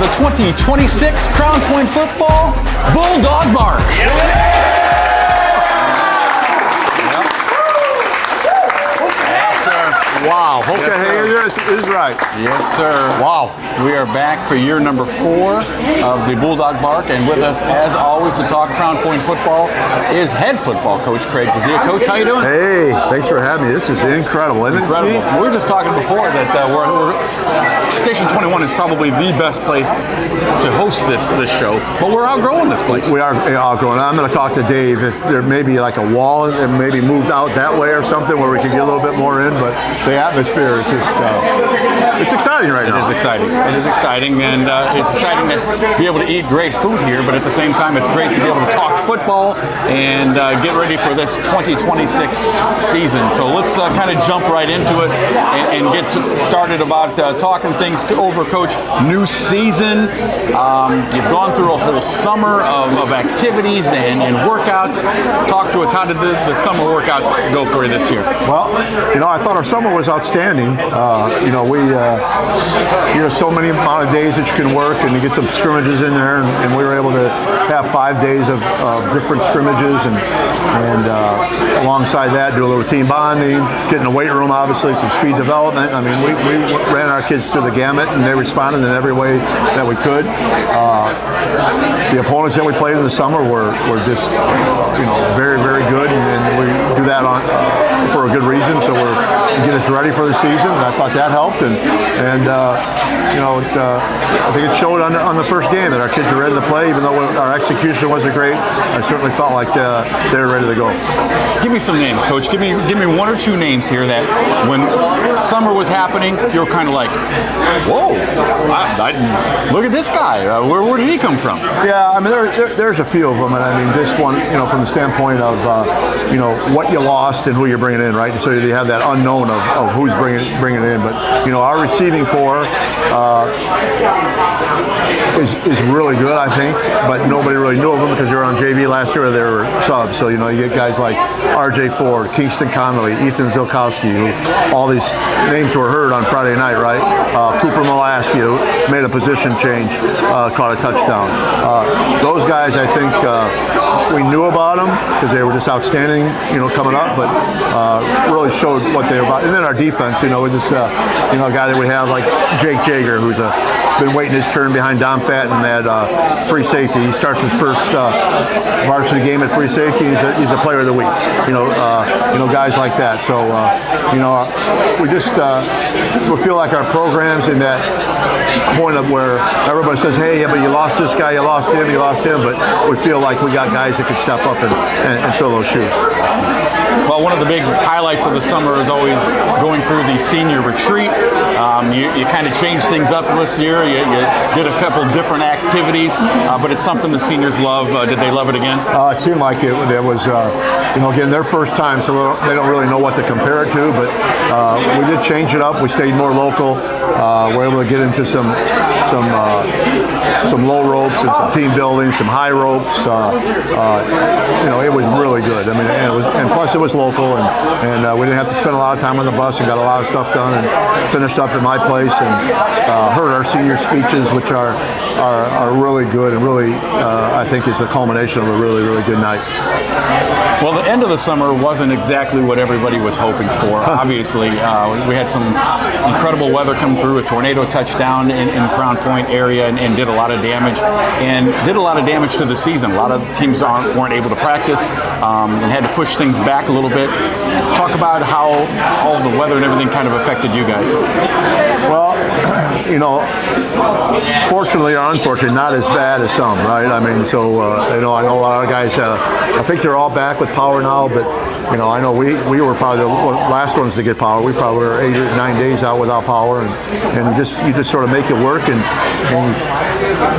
the 2026 Crown Point Football BullDog Bark. Wow. Okay, yes, is right. Yes, sir. Wow. We are back for year number 4 of the BullDog Bark, and with us, as always, to talk Crown Point football is head football coach Craig Bazia. Coach, how you doing? Hey, thanks for having me. This is incredible. Incredible. We were just talking before that Station 21 is probably the best place to host this show, but we're outgrowing this place. We are outgrowing. I'm going to talk to Dave if there may be like a wall and maybe moved out that way or something where we could get a little bit more in, but the atmosphere is just, it's exciting right now. It is exciting. It is exciting, and it's exciting to be able to eat great food here, but at the same time, it's great to be able to talk football and get ready for this 2026 season. So let's kind of jump right into it and get started about talking things over, Coach. New season. You've gone through a whole summer of activities and workouts. Talk to us. How did the summer workouts go for you this year? Well, I thought our summer was outstanding. We so many amount of days that you can work and you get some scrimmages in there, and we were able to have 5 days of different scrimmages and alongside that do a little team bonding, get in the weight room, obviously some speed development. I mean, we ran our kids through the gamut and they responded in every way that we could. The opponents that we played in the summer were just very, very good, and we do that for a good reason. So we're get us ready for the season, and I thought that helped. And I think it showed on the first game that our kids were ready to play, even though our execution wasn't great. I certainly felt like they were ready to go. Give me some names, Coach. Give me 1 or 2 names here that when summer was happening, you were kind of like, whoa, look at this guy. Where did he come from? Yeah, I mean, there's a few of them, and I mean, this one, from the standpoint of, what you lost and who you're bringing in, right? And so you have that unknown of who's bringing it in. But, our receiving core is really good, I think, but nobody really knew of them because they were on JV last year or they were subs. So, you get guys like R.J. Ford, Kingston Connolly, Ethan Zilkowski, who all these names were heard on Friday night, right? Cooper Molaski, who made a position change, caught a touchdown. Those guys, I think, we knew about them because they were just outstanding, coming up, but really showed what they were about. And then our defense, with this, a guy that we have like Jake Jager, who's been waiting his turn behind Dom Fatton at free safety. He starts his first varsity game at free safety. He's a player of the week. Guys like that. So we just we feel like our programs in that point of where everybody says, hey, yeah, but you lost this guy, you lost him, but we feel like we got guys that could step up and fill those shoes. Well, one of the big highlights of the summer is always going through the senior retreat. You kind of changed things up this year. You did a couple different activities, but it's something the seniors love. Did they love it again? It seemed like it was, again, their first time, so they don't really know what to compare it to, but we did change it up. We stayed more local. We're able to get into some low ropes and some team building, some high ropes. It was really good. I mean, and plus it was local, and we didn't have to spend a lot of time on the bus and got a lot of stuff done and finished up at my place and heard our senior speeches, which are really good and really, I think, is the culmination of a really, really good night. Well, the end of the summer wasn't exactly what everybody was hoping for. Obviously, we had some incredible weather come through. A tornado touched down in Crown Point area and did a lot of damage, to the season. A lot of teams weren't able to practice and had to push things back a little bit. Talk about how all the weather and everything kind of affected you guys. Well, fortunately or unfortunately, not as bad as some, right? I mean, so I know a lot of guys. I think they're all back with power now, but I know we were probably the last ones to get power. We probably were 8 or 9 days out without power, and you just sort of make it work and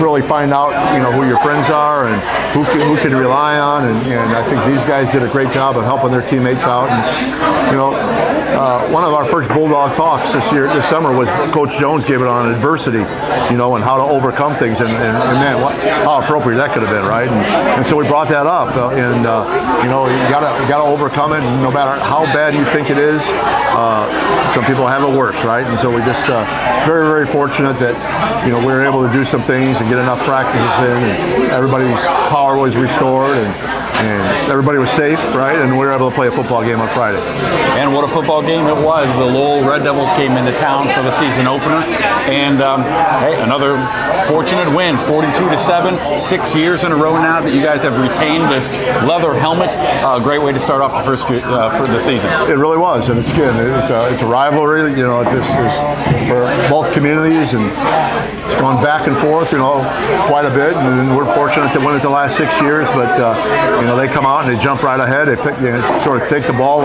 really find out who your friends are and who can rely on, and I think these guys did a great job of helping their teammates out. And one of our first BullDog talks this summer was Coach Jones gave it on adversity, and how to overcome things, and man, how appropriate that could have been, right? And so we brought that up, and you gotta overcome it, and no matter how bad you think it is. Some people have it worse, right? And so we just very, very fortunate that we were able to do some things and get enough practices in, and everybody's power was restored, and everybody was safe, right? And we were able to play a football game on Friday. And what a football game it was. The Lowell Red Devils came into town for the season opener, and hey, another fortunate win, 42-7, 6 years in a row now that you guys have retained this leather helmet. Great way to start off the first for the season. It really was, and it's good. It's a rivalry, this is for both communities, and it's gone back and forth, quite a bit. And we're fortunate to win it the last 6 years, but they come out and they jump right ahead. They sort of take the ball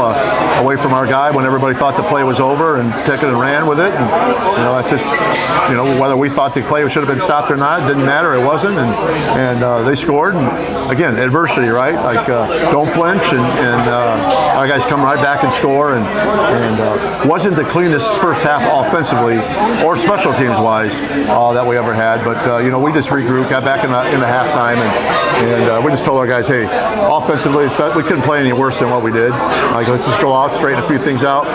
away from our guy when everybody thought the play was over, and took it and ran with it. And it's just whether we thought the play should have been stopped or not, it didn't matter. It wasn't, and they scored. And again, adversity, right? Like don't flinch, and our guys come right back and score. And wasn't the cleanest first half offensively or special teams wise that we ever had, but we just regrouped, got back in the halftime, and we just told our guys, hey, offensively, we couldn't play any worse than what we did. Like, let's just go out, straighten a few things out.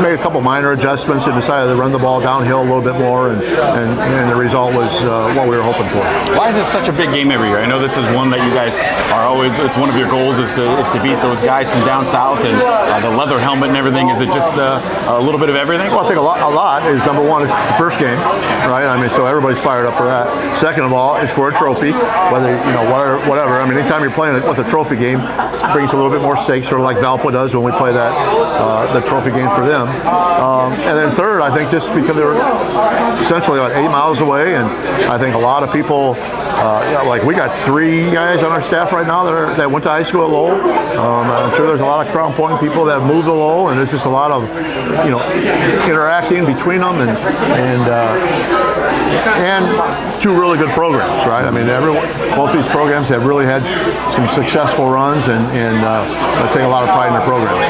Made a couple minor adjustments and decided to run the ball downhill a little bit more, and the result was what we were hoping for. Why is this such a big game every year? I know this is one that you guys are always, it's one of your goals is to beat those guys from down south, and the leather helmet and everything. Is it just a little bit of everything? Well, I think a lot is, number one, it's the first game, right? I mean, so everybody's fired up for that. Second of all, it's for a trophy, whether, whatever. I mean, anytime you're playing with a trophy game, it brings a little bit more stakes, sort of like Valpo does when we play the trophy game for them. And then third, I think just because they're essentially about 8 miles away, and I think a lot of people, like we got 3 guys on our staff right now that went to high school at Lowell. I'm sure there's a lot of Crown Point people that have moved to Lowell, and there's just a lot of interacting between them, and 2 really good programs, right? I mean, both these programs have really had some successful runs, and take a lot of pride in their programs.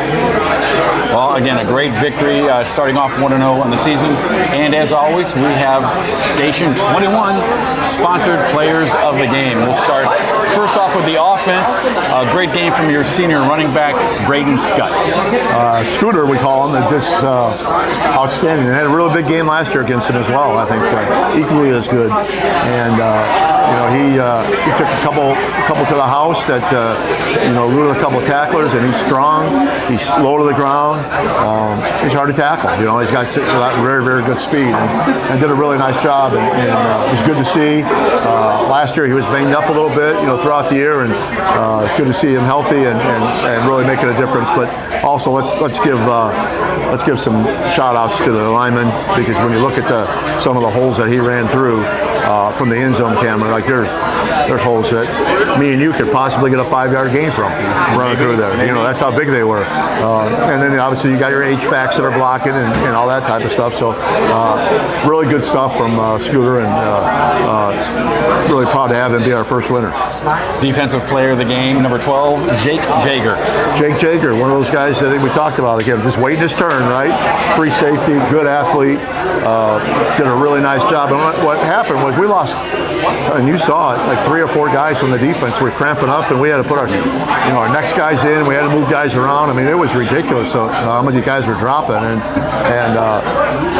Well, again, a great victory, starting off 1-0 on the season. And as always, we have Station 21 sponsored players of the game. We'll start first off with the offense. A great game from your senior running back, Braden Scott. Scooter, we call him, just outstanding. They had a really big game last year against him as well. I think equally as good. And he took a couple to the house that rooted a couple of tacklers, and he's strong. He's low to the ground. He's hard to tackle. He's got very, very good speed, and did a really nice job. And it was good to see. Last year he was banged up a little bit, throughout the year, and it's good to see him healthy and really making a difference. But also let's give some shout outs to the linemen, because when you look at some of the holes that he ran through from the end zone camera, like there's holes that me and you could possibly get a 5-yard gain from running through there. That's how big they were. And then obviously you got your H-backs that are blocking and all that type of stuff. So really good stuff from Scooter, and really proud to have him be our first winner. Defensive player of the game, number 12, Jake Jager. Jake Jager, one of those guys that I think we talked about, again, just waiting his turn, right? Free safety, good athlete, did a really nice job. And what happened was we lost, and you saw it, like 3 or 4 guys from the defense were cramping up, and we had to put our next guys in. We had to move guys around. I mean, it was ridiculous. So how many guys were dropping, and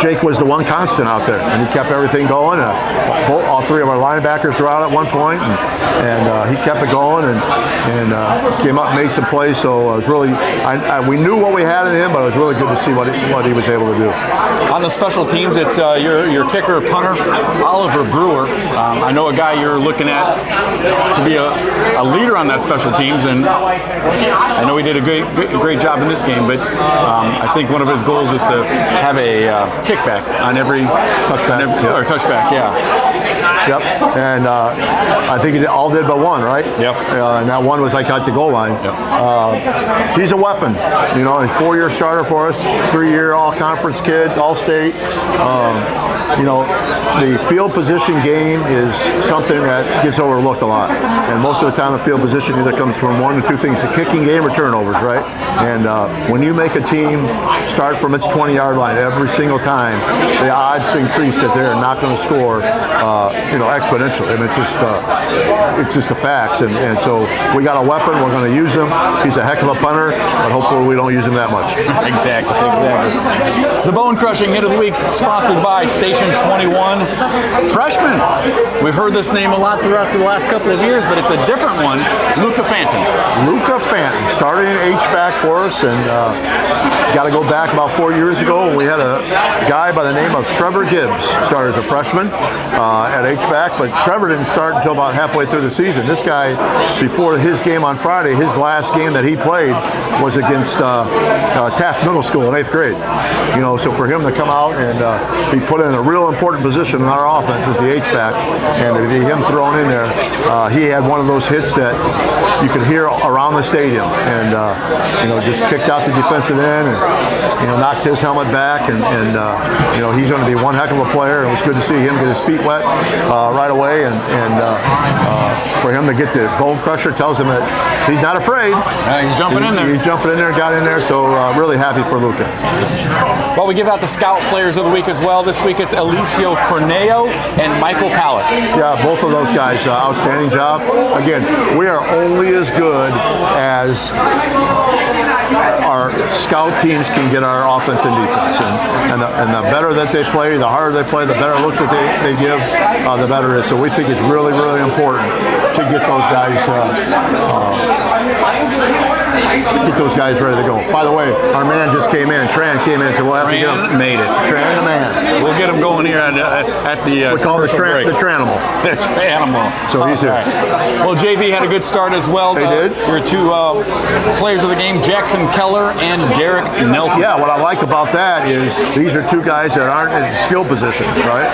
Jake was the one constant out there, and he kept everything going. All 3 of our linebackers were out at one point, and he kept it going, and came up and made some plays. So it was really, we knew what we had in him, but it was really good to see what he was able to do. On the special teams, it's your kicker, punter, Oliver Brewer. I know a guy you're looking at to be a leader on that special teams, and I know he did a great job in this game, but I think one of his goals is to have a kickback on every touchback. Or touchback, yeah. Yep, and I think he all did but one, right? Yep. And that one was like at the goal line. Yep. He's a weapon. He's a 4-year starter for us, 3-year all-conference kid, all-state. The field position game is something that gets overlooked a lot, and most of the time the field position either comes from 1 or 2 things: the kicking game or turnovers, right? And when you make a team start from its 20-yard line every single time, the odds increase that they're not going to score exponentially. I mean, it's just the facts. And so we got a weapon. We're going to use him. He's a heck of a punter, but hopefully we don't use him that much. Exactly. The Bone Crushing Hit of the Week, sponsored by Station 21. Freshman. We've heard this name a lot throughout the last couple of years, but it's a different one. Luca Fanton. Luca Fanton started in H-back for us, and got to go back about 4 years ago when we had a guy by the name of Trevor Gibbs started as a freshman at H-back, but Trevor didn't start until about halfway through the season. This guy, before his game on Friday, his last game that he played was against Taft Middle School in 8th grade. So for him to come out and be put in a real important position in our offense as the H-back, and to be him thrown in there, he had one of those hits that you could hear around the stadium, and just kicked out the defensive end and knocked his helmet back, and he's going to be one heck of a player. It was good to see him get his feet wet right away, and for him to get the Bone Crusher tells him that he's not afraid. He's jumping in there. He's jumping in there, got in there, so really happy for Luca. Well, we give out the Scout Players of the Week as well. This week it's Alicio Corneo and Michael Pallett. Yeah, both of those guys, outstanding job. Again, we are only as good as our scout teams can get our offense and defense, and the better that they play, the harder they play, the better look that they give, the better it is. So we think it's really, really important to get those guys ready to go. By the way, our man just came in. Tran came in, so we'll have to get him. Made it. Tran the man. We'll get him going here at the. We call him the Tranimal. The Tranimal. So he's here. Right. Well, JV had a good start as well. They did. Your two players of the game, Jackson Keller and Derek Nelson. Yeah, what I like about that is these are two guys that aren't in skill positions, right?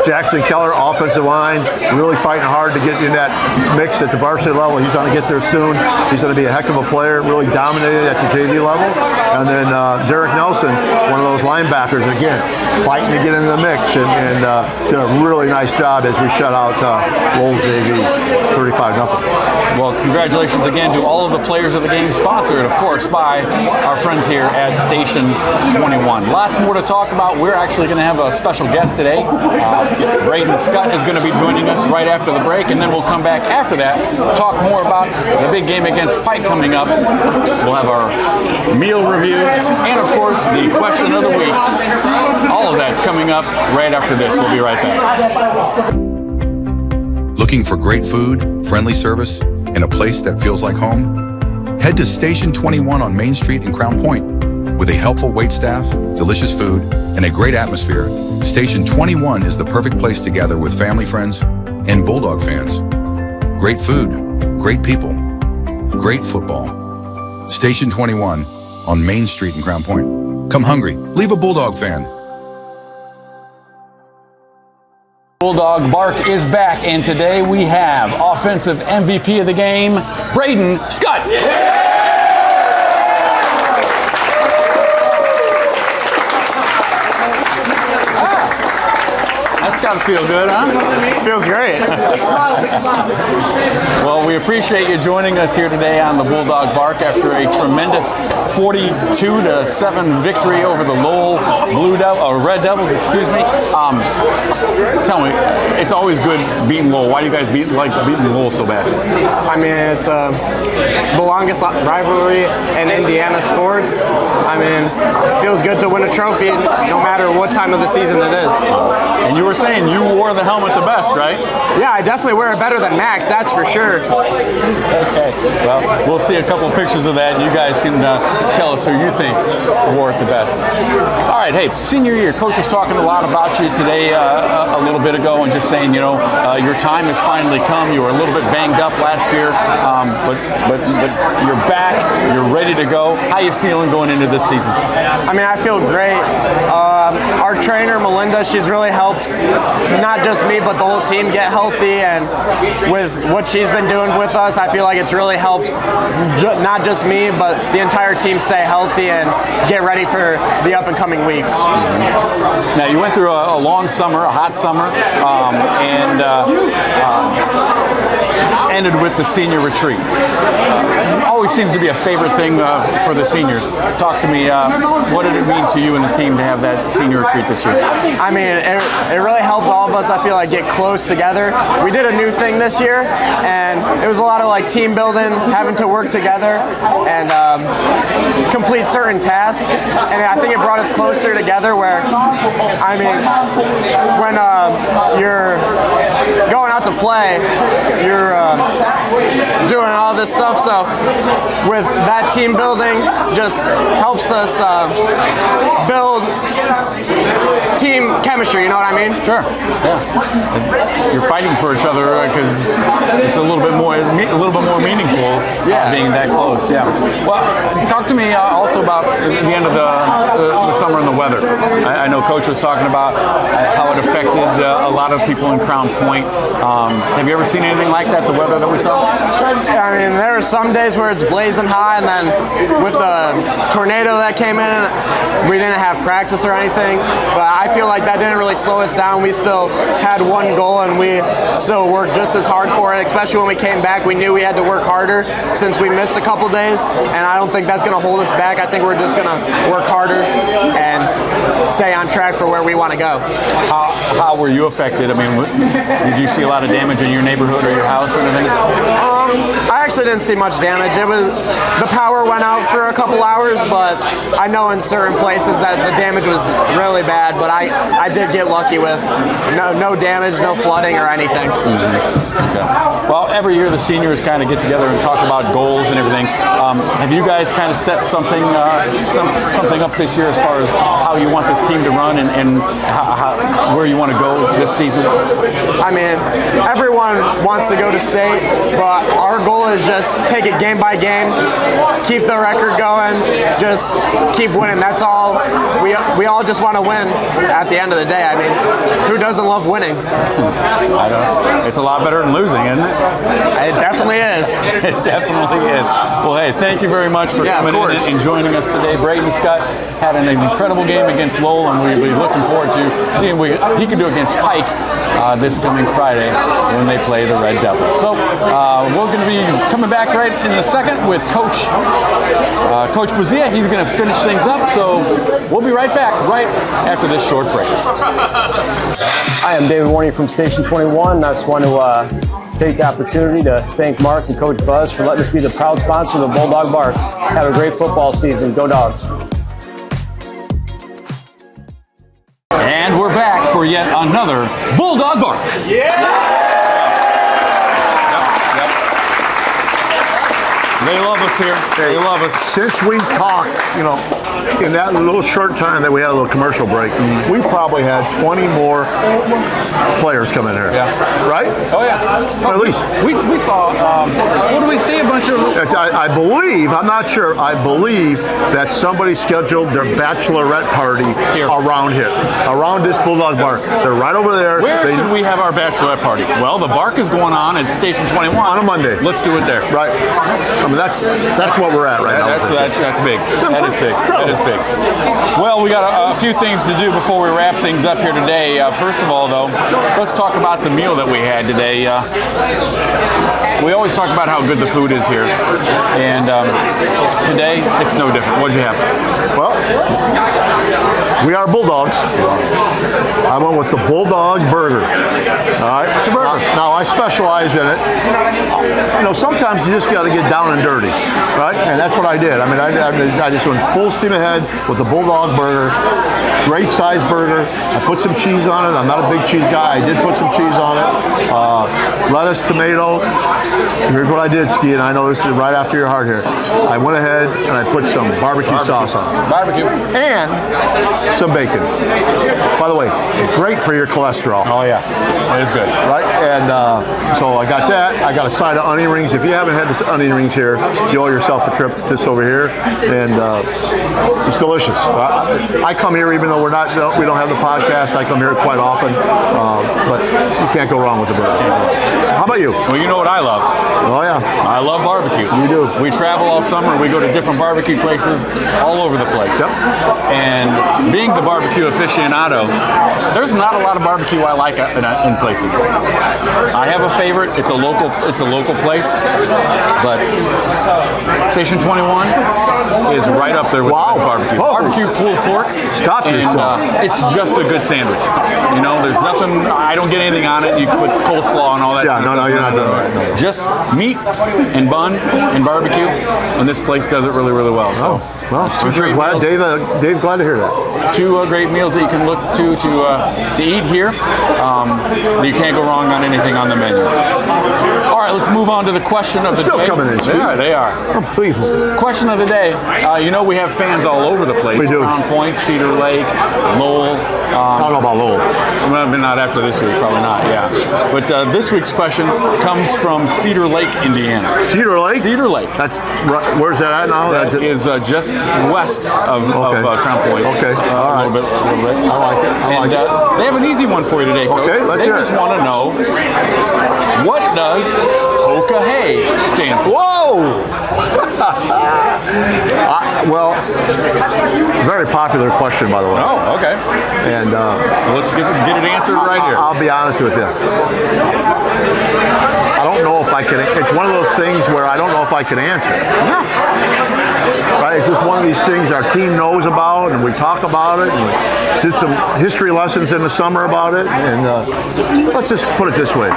Jackson Keller, offensive line, really fighting hard to get in that mix at the varsity level. He's going to get there soon. He's going to be a heck of a player, really dominated at the JV level. And then Derek Nelson, one of those linebackers, again, fighting to get into the mix, and did a really nice job as we shut out Lowell JV 35-0. Well, congratulations again to all of the players of the game, sponsored, of course, by our friends here at Station 21. Lots more to talk about. We're actually going to have a special guest today. Braden Scott is going to be joining us right after the break, and then we'll come back after that, talk more about the big game against Pike coming up. We'll have our meal review, and of course, the question of the week. All of that's coming up right after this. We'll be right back. Looking for great food, friendly service, and a place that feels like home? Head to Station 21 on Main Street in Crown Point. With a helpful waitstaff, delicious food, and a great atmosphere, Station 21 is the perfect place to gather with family friends and BullDog fans. Great food, great people, great football. Station 21 on Main Street in Crown Point. Come hungry, leave a BullDog fan. BullDog Bark is back, and today we have offensive MVP of the game, Braden Scott. That's got to feel good, huh? Feels great. Well, we appreciate you joining us here today on the BullDog Bark after a tremendous 42-7 victory over the Lowell Red Devils. Excuse me. Tell me, it's always good beating Lowell. Why do you guys beating Lowell so bad? I mean, it's the longest rivalry in Indiana sports. I mean, it feels good to win a trophy no matter what time of the season it is. And you were saying you wore the helmet the best, right? Yeah, I definitely wear it better than Max, that's for sure. Okay. Well, we'll see a couple pictures of that, and you guys can tell us who you think wore it the best. All right, hey, senior year, Coach was talking a lot about you today a little bit ago, and just saying, your time has finally come. You were a little bit banged up last year, but you're back. You're ready to go. How you feeling going into this season? I mean, I feel great. Our trainer, Melinda, she's really helped not just me, but the whole team get healthy, and with what she's been doing with us, I feel like it's really helped not just me, but the entire team stay healthy and get ready for the up-and-coming weeks. Now, you went through a long summer, a hot summer, and ended with the senior retreat. always seems to be a favorite thing for the seniors. Talk to me. What did it mean to you and the team to have that senior retreat this year? I mean, it really helped all of us, I feel like, get close together. We did a new thing this year, and it was a lot of like team building, having to work together and complete certain tasks. And I think it brought us closer together where, I mean, when you're going out to play, you're doing all this stuff. So with that team building, just helps us build team chemistry, you know what I mean? Sure. Yeah. You're fighting for each other because it's a little bit more meaningful. Being that close. Yeah. Well, talk to me also about the end of the summer and the weather. I know Coach was talking about how it affected a lot of people in Crown Point. Have you ever seen anything like that? The weather that we saw. I mean, there are some days where it's blazing hot, and then with the tornado that came in, we didn't have practice or anything. But I feel like that didn't really slow us down. We still had one goal, and we still worked just as hard for it. Especially when we came back, we knew we had to work harder since we missed a couple days, and I don't think that's going to hold us back. I think we're just going to work harder and stay on track for where we want to go. How were you affected? I mean, did you see a lot of damage in your neighborhood or your house or anything? I actually didn't see much damage. It was the power went out for a couple hours, but I know in certain places that the damage was really bad. But I did get lucky with no damage, no flooding or anything. Okay. Well, every year the seniors kind of get together and talk about goals and everything. Have you guys kind of set something up this year as far as how you want this team to run and where you want to go this season? I mean, everyone wants to go to state, but our goal is just take it game by game, keep the record going, just keep winning. That's all. We all just want to win at the end of the day. I mean, who doesn't love winning? I don't. It's a lot better than losing, isn't it? It definitely is. It definitely is. Well, hey, thank you very much for coming in and joining us today. Braden Scott had an incredible game against Lowell, and we'll be looking forward to seeing what he can do against Pike this coming Friday when they play the Red Devils. So we're going to be coming back right in a second with Coach Buzia. He's going to finish things up, so we'll be right back right after this short break. Hi, I'm David Warney from Station 21. I just want to take the opportunity to thank Mark and Coach Buzz for letting us be the proud sponsor of the BullDog Bark. Have a great football season. Go Dogs. And we're back for yet another BullDog Bark. Yeah! They love us here. They love us. Since we talked, in that little short time that we had a little commercial break, we probably had 20 more players come in here. Yeah. Right? Oh, yeah. Or at least. We saw, what do we see? A bunch of... I believe, I'm not sure, I believe that somebody scheduled their bachelorette party around here, around this BullDog Bark. They're right over there. Where should we have our bachelorette party? Well, the Bark is going on at Station 21. On a Monday. Let's do it there. Right. I mean, that's what we're at right now. That's big. That is big. That is big. Well, we got a few things to do before we wrap things up here today. First of all, though, let's talk about the meal that we had today. We always talk about how good the food is here, and today it's no different. What'd you have? Well, we are Bulldogs. I went with the BullDog Burger. All right. What's your burger? Now I specialize in it. Sometimes you just got to get down and dirty, right? And that's what I did. I mean, I just went full steam ahead with the BullDog Burger. Great size burger. I put some cheese on it. I'm not a big cheese guy. I did put some cheese on it. Lettuce, tomato. Here's what I did, Ski, and I know this is right after your heart here. I went ahead and I put some barbecue sauce on it. Barbecue. And some bacon. By the way, great for your cholesterol. Oh, yeah. It is good. Right? And so I got that. I got a side of onion rings. If you haven't had this onion rings here, you owe yourself a trip just over here. And it's delicious. I come here even though we don't have the podcast. I come here quite often. But you can't go wrong with the burger. How about you? Well, you know what I love. Oh, yeah. I love barbecue. You do. We travel all summer. We go to different barbecue places all over the place. Yep. And being the barbecue aficionado, there's not a lot of barbecue I like in places. I have a favorite. It's a local place, but Station 21 is right up there with the best barbecue. Whoa. Barbecue pulled pork. Stop and, yourself. it's just a good sandwich. You know, there's nothing. I don't get anything on it. You put coleslaw and all that. Yeah, no, you're not doing that. No. Just meat and bun and barbecue, and this place does it really, really well. So, Well, two great meals. Dave, glad to hear that. Two great meals that you can look to eat here. You can't go wrong on anything on the menu. All right, let's move on to the question of the Still day. coming in, Steve. They are. Unbelievable. Question of the day. You know we have fans all over the place. We do. Crown Point, Cedar Lake, Lowell. I don't know about Lowell. Well, not after this week, probably not, yeah. But this week's question comes from Cedar Lake, Indiana. Cedar Lake? Cedar Lake. That's right. Where's that at now? That is just west of Crown Point. Okay. All right. A little bit. I like it. I like it. They have an easy one for you today, Coach. Okay, let's They hear it. just want to know, what does Hoka Hey stand for? Whoa! Well, very popular question, by the way. Oh, okay. And Let's get it answered right here. I'll be honest with you. I don't know if I can. It's one of those things where I don't know if I can answer. Right? It's just one of these things our team knows about, and we talk about it, and we did some history lessons in the summer about it. And let's just put it this way: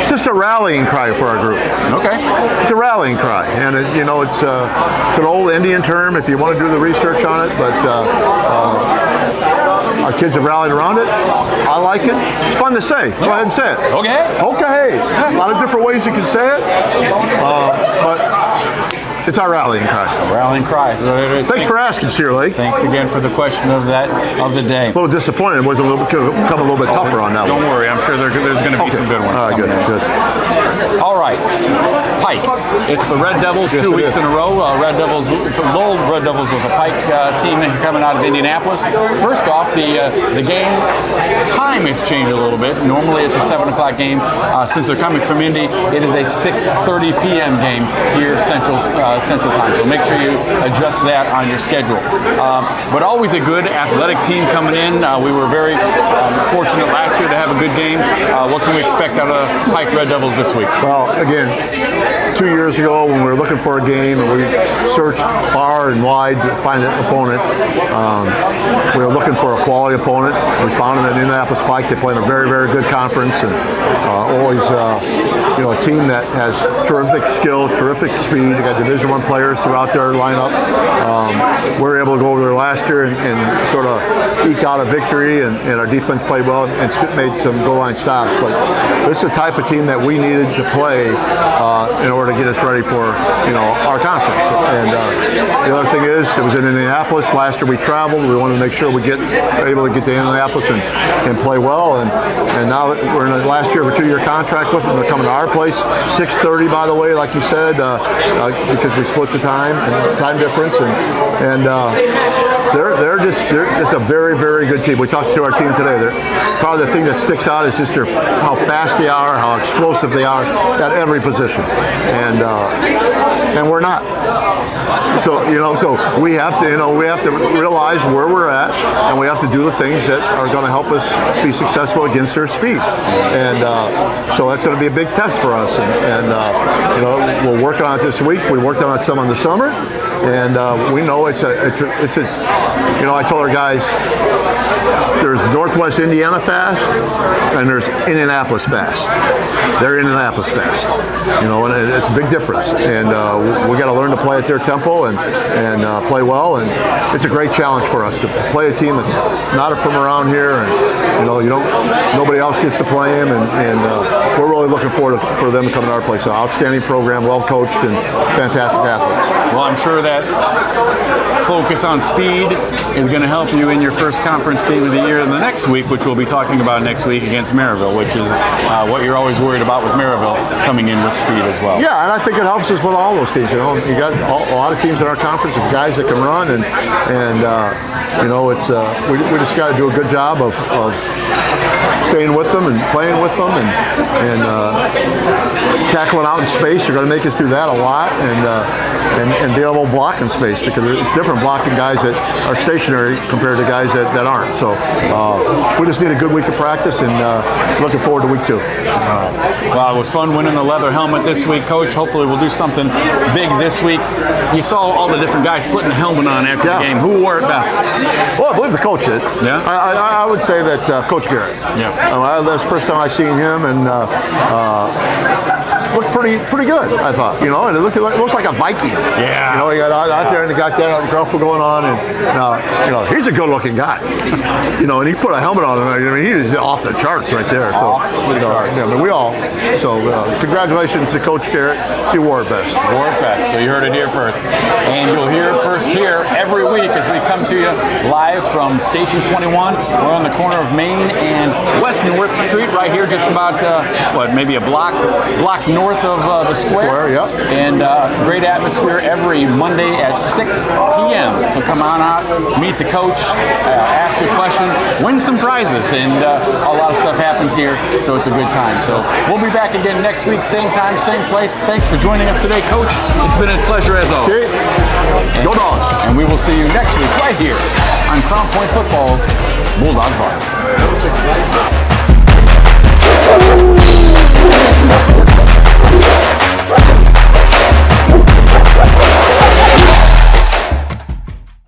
it's just a rallying cry for our group. Okay. It's a rallying cry, and it's an old Indian term if you want to do the research on it, but our kids have rallied around it. I like it. It's fun to say. Go ahead and say it. Okay. Okay. A lot of different ways you can say it, but it's our rallying cry. Rallying cry. So there it is. Thanks for asking, Cedar Lake. Thanks again for the question of the day. A little disappointed. It was could have come a little bit tougher on that Don't one. worry. I'm sure there's going to be some good ones. All right, good. All right. Pike. It's the Red Devils Yes, 2 it weeks is. in a row. Lowell Red Devils with a Pike team coming out of Indianapolis. First off, the game time has changed a little bit. Normally it's a 7 o'clock game. Since they're coming from Indy, it is a 6:30 p.m. game here Central Time. So make sure you adjust that on your schedule. But always a good athletic team coming in. We were very fortunate last year to have a good game. What can we expect out of Pike Red Devils this week? Well, again, 2 years ago when we were looking for a game and we searched far and wide to find an opponent, we were looking for a quality opponent. We found them at Indianapolis Pike. They play in a very, very good conference, and always a team that has terrific skill, terrific speed. They got Division I players throughout their lineup. We were able to go over there last year and sort of eke out a victory, and our defense played well and made some goal line stops. But this is the type of team that we needed to play in order to get us ready for our conference. And the other thing is, it was in Indianapolis last year. We traveled. We wanted to make sure we able to get to Indianapolis and play well. And now we're in the last year of a 2-year contract with them. They're coming to our place 6:30, by the way, like you said, because we split the time difference, and they're just a very, very good team. We talked to our team today. Probably the thing that sticks out is just how fast they are, how explosive they are at every position, and we're not. So we have to realize where we're at, and we have to do the things that are going to help us be successful against their speed. And so that's going to be a big test for us. And we'll work on it this week. We worked on it some in the summer, and we know it's I told our guys, there's Northwest Indiana fast, and there's Indianapolis fast. They're Indianapolis fast, and it's a big difference. And we got to learn to play at their tempo and play well. And it's a great challenge for us to play a team that's not from around here, and nobody else gets to play them. And we're really looking forward for them to come to our place. An outstanding program, well coached, and fantastic athletes. Well, I'm sure that focus on speed is going to help you in your first conference game of the year in the next week, which we'll be talking about next week against Maryville, which is what you're always worried about with Maryville coming in with speed as well. Yeah, and I think it helps us with all those teams. You know, you got a lot of teams in our conference with guys that can run, and you know, it's we just got to do a good job of staying with them and playing with them and tackling out in space. You're going to make us do that a lot, and be able to block in space, because it's different blocking guys that are stationary compared to guys that aren't. So we just need a good week of practice, and looking forward to week 2. Well, it was fun winning the leather helmet this week, Coach. Hopefully we'll do something big this week. You saw all the different guys putting the helmet on after the game. Who wore it best? Well, I believe the coach did. Yeah? I would say that Coach Garrett. Yeah. That's the first time I seen him, and looked pretty good, I thought. You know, and it looked almost like a Viking. Yeah. You know, he got out there and he got that ruffle going on, and you know, he's a good-looking guy. You know, and he put a helmet on him. I mean, he is off the charts right there. So, charts. Yeah, I mean, we all. So, congratulations to Coach Garrett. He wore it best. Wore it best. So you heard it here first, and you'll hear it first here every week as we come to you live from Station 21. We're on the corner of Main and West North Street, right here, just about maybe a block north of the square. Yep. And great atmosphere every Monday at 6 p.m. So come on out, meet the coach, ask a question, win some prizes, and a lot of stuff happens here, so it's a good time. So we'll be back again next week, same time, same place. Thanks for joining us today, Coach. It's been a pleasure as always. Okay. Go Dogs. And we will see you next week right here on Crown Point Football's BullDog Bark.